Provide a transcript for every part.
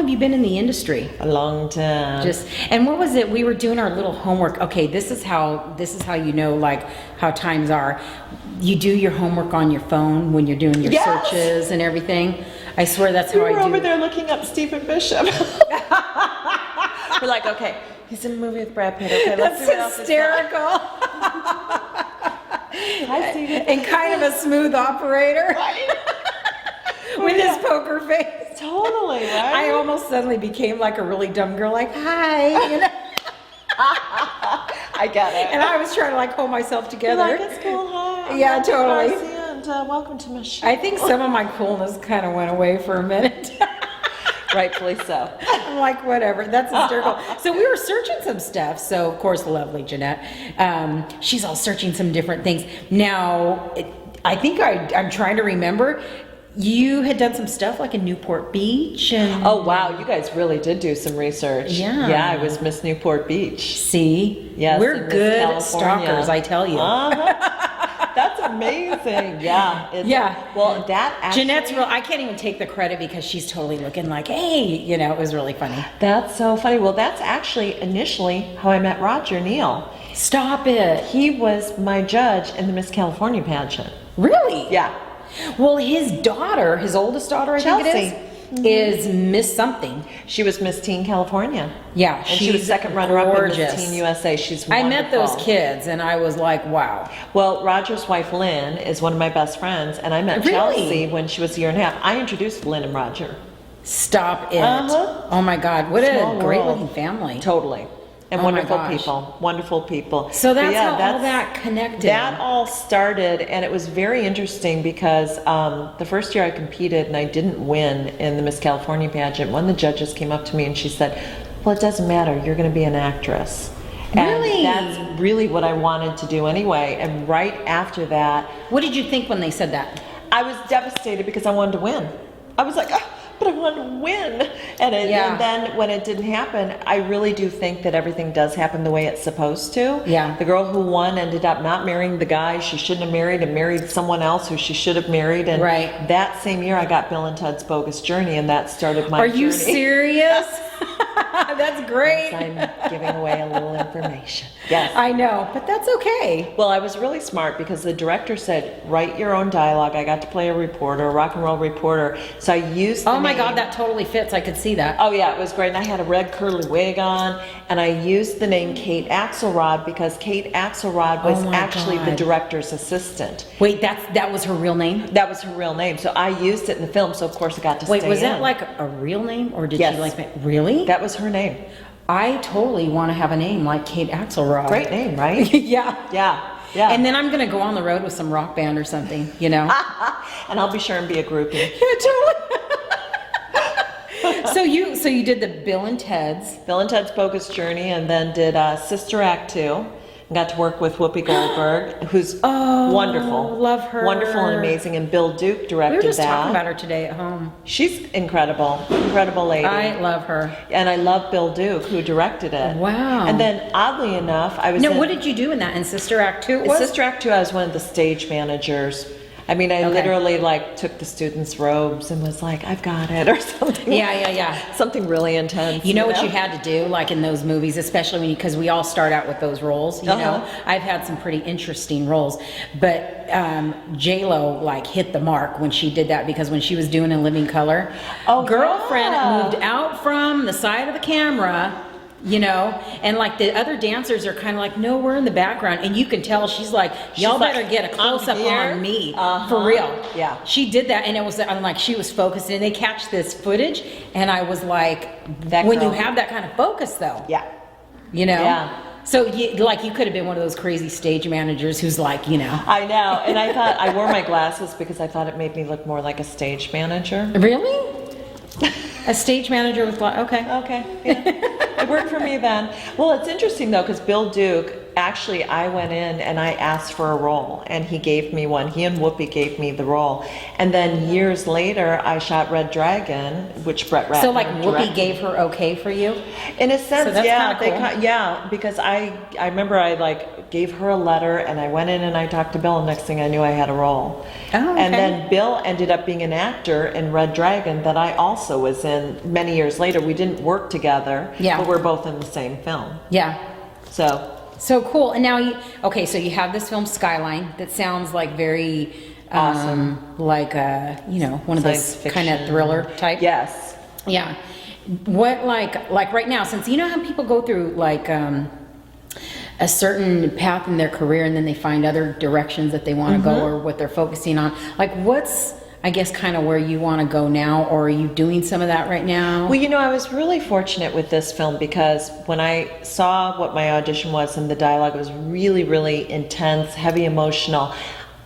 have you been in the industry? A long time. And what was it? We were doing our little homework. Okay, this is how you know like how times are. You do your homework on your phone when you're doing your searches and everything. I swear that's how I do. We were over there looking up Stephen Bishop. We're like, okay, he's in a movie with Brad Pitt. Okay, let's see what else. That's hysterical. Hi, Stephen. And kind of a smooth operator. Right? With his poker face. Totally, right? I almost suddenly became like a really dumb girl, like, hi, you know? I get it. And I was trying to like hold myself together. You're like, it's cool, hi. I'm Yeah, Dr. totally. Garcia, and welcome to my show. I think some of my coolness kind of went away for a minute. Rightfully so. I'm like, whatever, that's hysterical. So we were searching some stuff. So of course, lovely Jeanette, she's all searching some different things. Now, I think I'm trying to remember, you had done some stuff like in Newport Beach and... Oh wow, you guys really did do some research. Yeah. Yeah, I was Miss Newport Beach. See? Yes, we're and Miss good California. stalkers, I tell you. That's amazing. Yeah. Well, that actually... Jeanette's real, I can't even take the credit because she's totally looking like, hey, you know, it was really funny. That's so funny. Well, that's actually initially how I met Roger Neal. Stop it. He was my judge in the Miss California pageant. Really? Yeah. Well, his daughter, his oldest daughter, I think it is Miss something. She was Miss Teen California. Yeah, and she was second runner-up in Miss Teen USA. She's wonderful. I met those kids and I was like, wow. Well, Roger's wife, Lynn, is one of my best friends, and I met Chelsea when she was a year and a half. I introduced Lynn and Roger. Stop it. Oh my God, what a great looking family. Totally. And wonderful people. So that's how all that connected. That all started, and it was very interesting because the first year I competed and I didn't win in the Miss California pageant, one of the judges came up to me and she said, well, it doesn't matter, you're going to be an actress. Really? And that's really what I wanted to do anyway. And right after that... What did you think when they said that? I was devastated because I wanted to win. I was like, but I wanted to win. And then when it didn't happen, I really do think that everything does happen the way it's supposed to. Yeah. The girl who won ended up not marrying the guy she shouldn't have married and married someone else who she should have married. And that same year I got Bill and Ted's Bogus Journey, and that started my journey. Are you serious? That's great. I'm giving away a little information. Yes. I know, but that's okay. Well, I was really smart because the director said, write your own dialogue. I got to play a reporter, a rock and roll reporter. So I used the Oh my God, that totally fits. I could see that. Oh yeah, it was great. And I had a red curly wig on, and I used the name Kate Axelrod because Kate Axelrod was actually the director's assistant. Wait, that was her real name? That was her real name. So I used it in the film, so of course I got to stay in. Wait, was that like a real name, or did she like really? That was her name. I totally want to have a name like Kate Axelrod. Great name, right? Yeah. Yeah. And then I'm going to go on the road with some rock band or something, you know? And I'll be sure and be a groupie. Yeah, totally. So you did the Bill and Ted's Bogus Journey, and then did Sister Act 2. And got to work with Whoopi Goldberg, who's wonderful. Love her. Wonderful and amazing. And Bill Duke directed that. We were just talking about her today at home. She's incredible. Incredible lady. I love her. And I love Bill Duke, who directed it. Wow. And then, oddly enough, I was what did you do in that? In Sister Act 2 it was? In Sister Act 2, I was one of the stage managers. I mean, I literally like took the students' robes and was like, I've got it, or something. Yeah. Something really intense. You know what you had to do, like in those movies, especially because we all start out with those roles, you know? I've had some pretty interesting roles, but J-Lo like hit the mark when she did that, because when she was doing In Living Color, girlfriend moved out from the side of the camera, you know, and like the other dancers are kind of like, no, we're in the background, and you can tell she's like, y'all better get a close-up on me, for real. Yeah. She did that, and it was, I'm like, she was focused, and they catch this footage, and I was like, when you have that kind of focus though. Yeah. You know? Yeah. So you could have been one of those crazy stage managers who's like, you know. I know, and I thought, I wore my glasses because I thought it made me look more like a stage manager. Really? A stage manager with okay. Yeah. It worked for me then. Well, it's interesting though, because Bill Duke, actually I went in and I asked for a role, and he gave me one. He and Whoopi gave me the role. And then years later, I shot Red Dragon, which Brett Ratner. So like Whoopi gave her okay for you? In a sense, so that's yeah. cool. Yeah, because I remember I like gave her a letter, and I went in and I talked to Bill, and next thing I knew I had a role. Oh, okay. And then Bill ended up being an actor in Red Dragon that I also was in many years later. We didn't work together, Yeah. but we're both in the same film. Yeah. So Cool. And now so you have this film Skyline that sounds like very Awesome. like one of Science those kind of fiction. thriller type. yes. Yeah. What like right now, since you know how people go through like a certain path in their career and then they find other directions that they want to go or what they're focusing on, like what's I guess kind of where you want to go now, or are you doing some of that right now? Well, I was really fortunate with this film because when I saw what my audition was and the dialogue was really, really intense, heavy emotional,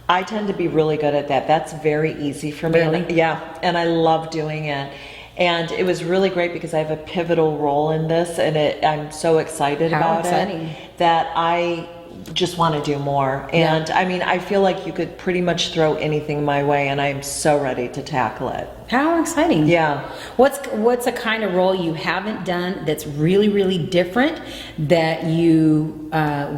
I tend to be really good at that. That's very easy for me. Really? Yeah, and I love doing it. And it was really great because I have a pivotal role in this, and I'm so excited How about exciting. it that I just want to do more. And I mean, I feel like you could pretty much throw anything my way, and I'm so ready to tackle it. How exciting. Yeah. What's a kind of role you haven't done that's really, really different that you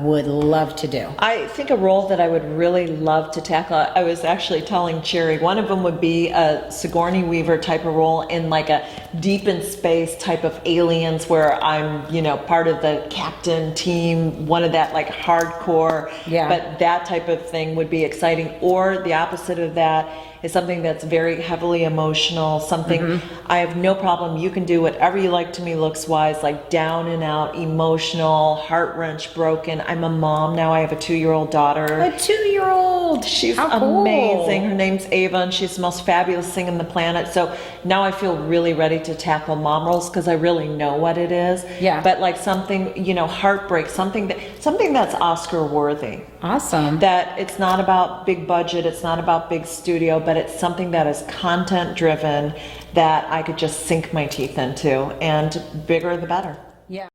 would love to do? I think a role that I would really love to tackle, I was actually telling Cherry, one of them would be a Sigourney Weaver type of role in like a deep in space type of aliens where I'm, part of the captain team, one of that like hardcore, Yeah. but that type of thing would be exciting. Or the opposite of that is something that's very heavily emotional, something I have no problem. You can do whatever you like to me looks wise, like down and out, emotional, heart wrench, broken. I'm a mom now. I have a 2-year-old daughter. A 2-year-old. She's How cool. amazing. Her name's Ava, and she's the most fabulous thing on the planet. So now I feel really ready to tackle mom roles because I really know what it is. Yeah. But like something, heartbreak, something that's Oscar worthy. Awesome. That it's not about big budget, it's not about big studio, but it's something that is content driven that I could just sink my teeth into, and bigger the better. Yeah.